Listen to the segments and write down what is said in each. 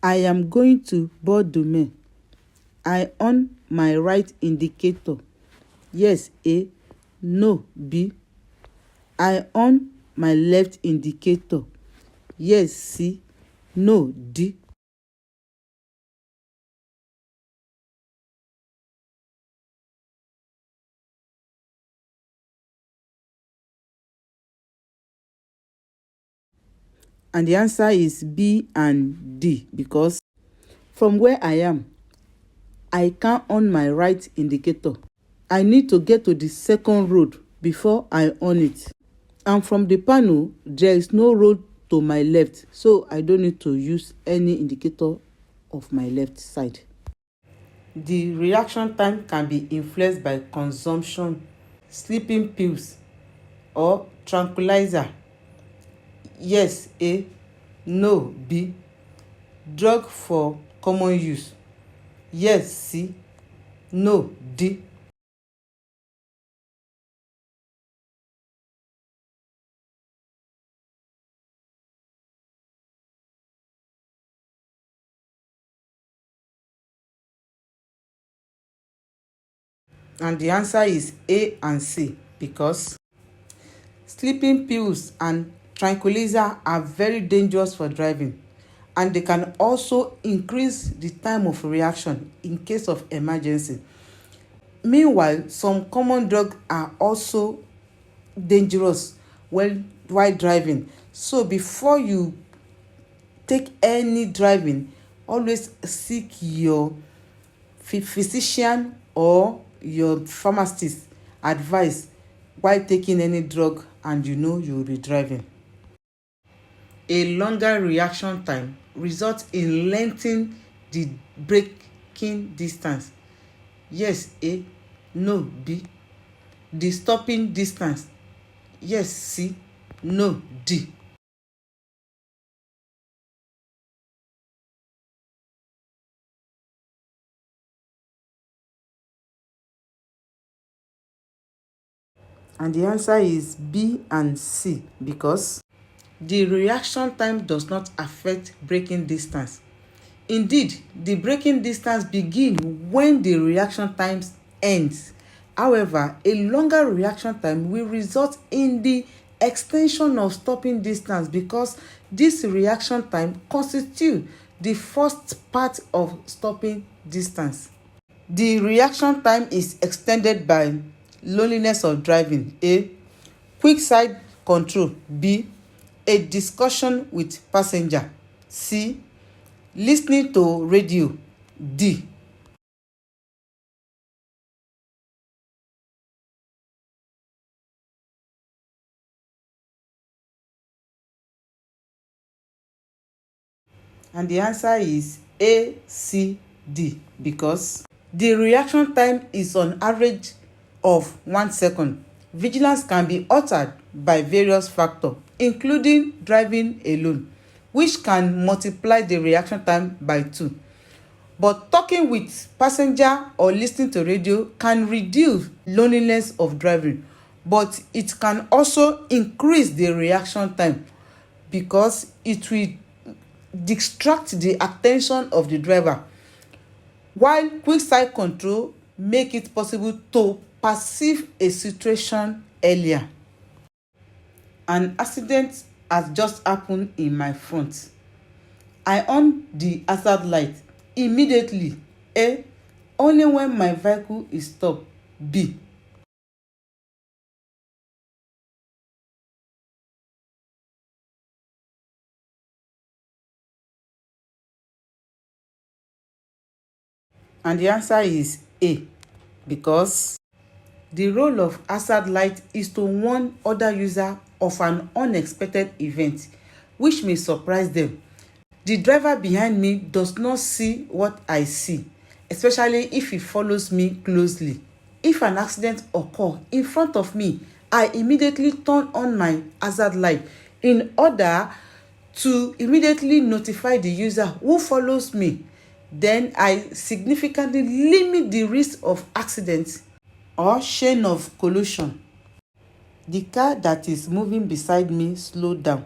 I am going to board demain. I on my right indicator. Yes, A. No, B. I on my left indicator. Yes, C. No, D. And the answer is B and D, because from where I am, I can on my right indicator. I need to get to the second road before I on it. And from the panel, there is no road to my left, so I don't need to use any indicator of my left side. The reaction time can be influenced by consumption, sleeping pills, or tranquilizer. Yes, A. No, B. Drug for common use. Yes, C. No, D. And the answer is A and C, because sleeping pills and tranquilizer are very dangerous for driving, and they can also increase the time of reaction in case of emergency. Meanwhile, some common drugs are also dangerous while driving. So before you take any driving, always seek your physician or your pharmacist advice while taking any drug, and you will be driving. A longer reaction time results in lengthening the braking distance. Yes, A. No, B. The stopping distance. Yes, C. No, D. And the answer is B and C, because the reaction time does not affect braking distance. Indeed, the braking distance begins when the reaction time ends. However, a longer reaction time will result in the extension of stopping distance, because this reaction time constitutes the first part of stopping distance. The reaction time is extended by loneliness of driving. A. Quick side control. B. A discussion with passenger. C. Listening to radio. D. And the answer is A, C, D, because the reaction time is on average of 1 second. Vigilance can be altered by various factors, including driving alone, which can multiply the reaction time by 2. But talking with passenger or listening to radio can reduce loneliness of driving, but it can also increase the reaction time, because it will distract the attention of the driver, while quick side control make it possible to perceive a situation earlier. An accident has just happened in my front. I on the hazard light immediately. A. Only when my vehicle is stopped. B. And the answer is A, because the role of hazard light is to warn other users of an unexpected event which may surprise them. The driver behind me does not see what I see, especially if he follows me closely. If an accident occurs in front of me, I immediately turn on my hazard light in order to immediately notify the user who follows me. Then I significantly limit the risk of accident or chain of collision. The car that is moving beside me slowed down.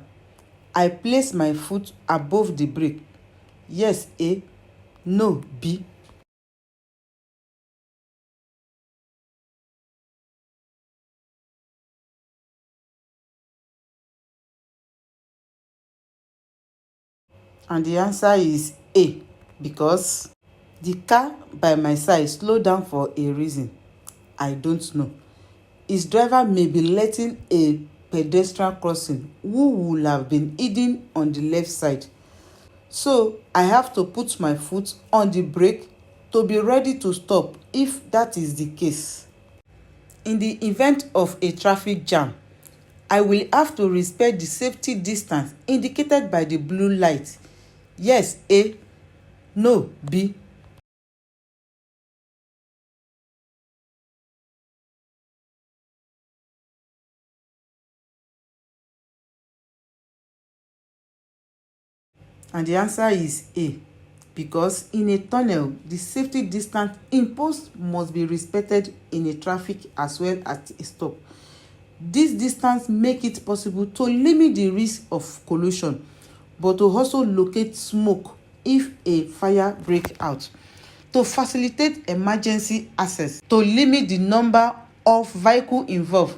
I place my foot above the brake. Yes, A. No, B. And the answer is A, because the car by my side slowed down for a reason. I don't know. Its driver may be letting a pedestrian crossing who would have been hidden on the left side. So I have to put my foot on the brake to be ready to stop if that is the case. In the event of a traffic jam, I will have to respect the safety distance indicated by the blue light. Yes, A. No, B. And the answer is A, because in a tunnel, the safety distance imposed must be respected in a traffic as well as a stop. This distance make it possible to limit the risk of collision, but to also locate smoke if a fire break out, to facilitate emergency access, to limit the number of vehicles involved.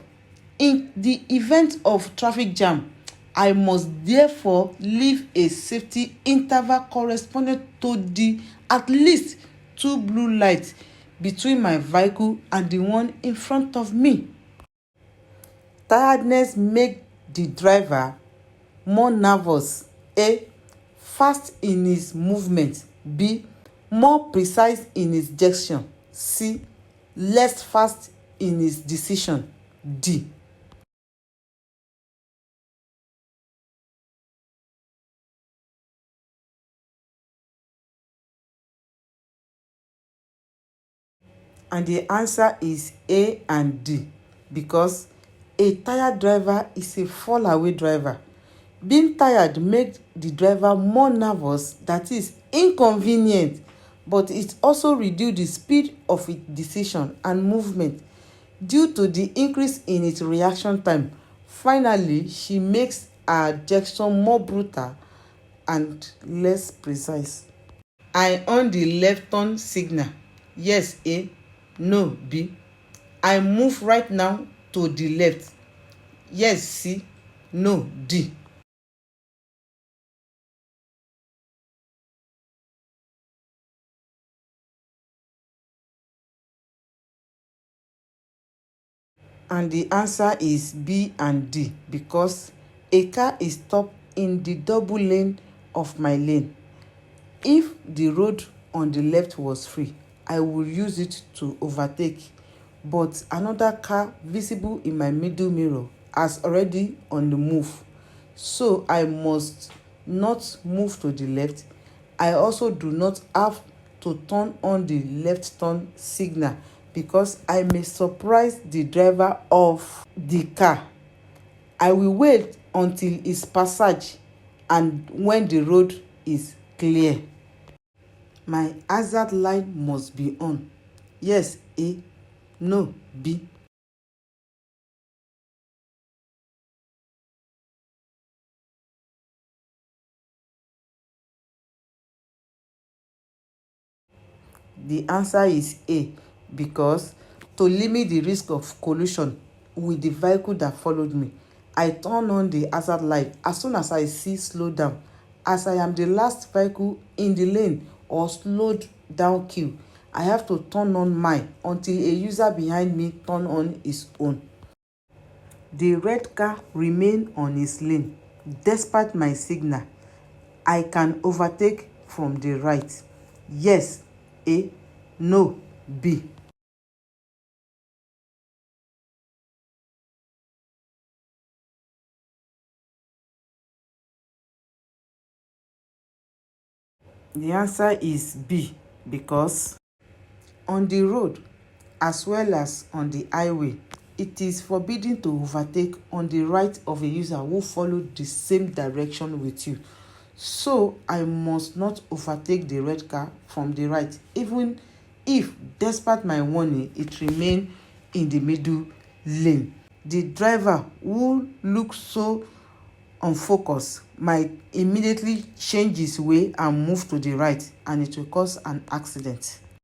In the event of traffic jam, I must therefore leave a safety interval corresponding to the at least 2 blue lights between my vehicle and the one in front of me. Tiredness make the driver more nervous. A. Fast in his movement. B. More precise in his gesture. C. Less fast in his decision. D. And the answer is A and D, because a tired driver is a fall away driver. Being tired makes the driver more nervous, that is inconvenient, but it also reduces the speed of its decision and movement due to the increase in its reaction time. Finally, she makes her gesture more brutal and less precise. I on the left turn signal. Yes, A. No, B. I move right now to the left. Yes, C. No, D. And the answer is B and D, because a car is stopped in the double lane of my lane. If the road on the left was free, I would use it to overtake, but another car visible in my middle mirror has already on the move, so I must not move to the left. I also do not have to turn on the left turn signal, because I may surprise the driver of the car. I will wait until his passage and when the road is clear. My hazard light must be on. Yes, A. No, B. The answer is A, because to limit the risk of collision with the vehicle that followed me, I turn on the hazard light as soon as I see slow down, as I am the last vehicle in the lane or slowed down queue. I have to turn on mine until a user behind me turn on his own. The red car remain on his lane despite my signal. I can overtake from the right. Yes, A. No, B. The answer is B, because on the road as well as on the highway, it is forbidden to overtake on the right of a user who followed the same direction with you. So I must not overtake the red car from the right, even if, despite my warning, it remain in the middle lane. The driver who looks so unfocused might immediately change his way and move to the right, and it will cause an accident.